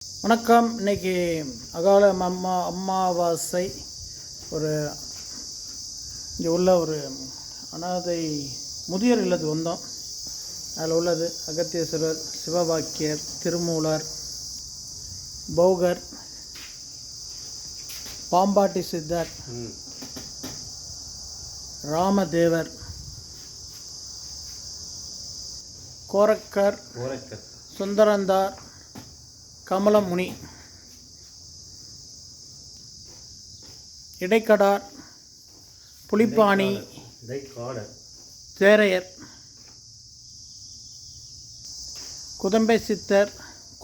வணக்கம். இன்றைக்கி அகால அமாவாசை. ஒரு இங்கே உள்ள ஒரு அனாதை முதியோர் இல்லது வந்தோம். அதில் உள்ளது அகத்தியேஸ்வரர், சிவவாக்கியர், திருமூலர், பௌகர், பாம்பாட்டி சித்தர், ராமதேவர், கோரக்கர், சுந்தரந்தார், கமலமுனி, இடைக்கடார், புலிப்பாணி, தேரையர், குதம்பை சித்தர்,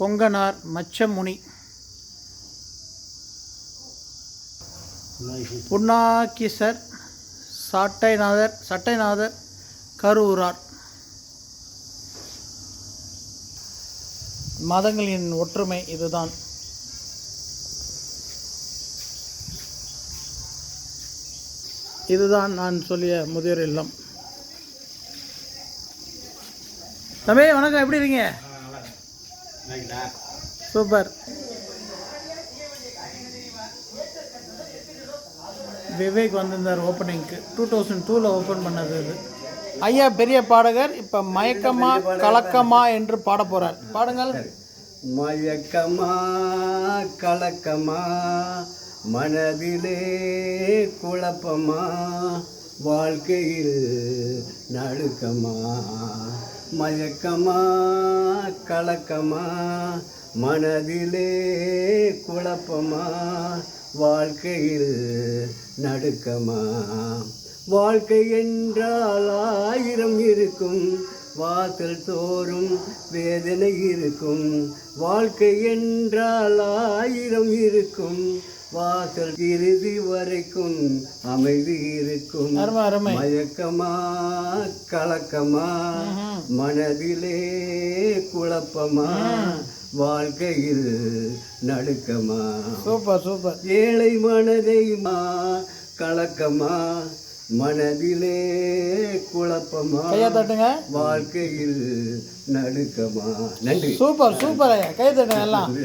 கொங்கனார், மச்சமுனி, புன்னாக்கிசர், சட்டைநாதர், கருவூரார். மதங்களின் ஒற்றுமை இதுதான். இதுதான் நான் சொல்லிய முதியோர் இல்லம். தம்பி வணக்கம், எப்படி இருக்கீங்க? சூப்பர். விவேக் வந்திருந்தார் ஓப்பனிங்க்கு. 2002 ஓப்பன் பண்ணது இது. ஐயா பெரிய பாடகர். இப்போ மயக்கமா கலக்கமா என்று பாட போகிறார். பாடுங்கள். மயக்கமா கலக்கமா மனதிலே குழப்பமா வாழ்க்கையில் நடுக்கமா. மயக்கமா கலக்கமா மனதிலே குழப்பமா வாழ்க்கையில் நடுக்கமா. வாழ்க்கை என்றால் 1000 இருக்கும், வாசல் தோறும் வேதனை இருக்கும். வாழ்க்கை என்றால் 1000 இருக்கும், வாசல் இறுதி வரைக்கும் அமைதி இருக்கும். மயக்கமா கலக்கமா மனதிலே குழப்பமா வாழ்க்கையில் நடுக்கமா. Super super. ஏழை மனதை கலக்கமா மனதிலே குழப்பமா கையை தட்டுங்க வாழ்க்கையில் நடுக்கமா. நன்றி. சூப்பர் சூப்பர் ஐயா, கை தட்டுங்க எல்லாம்.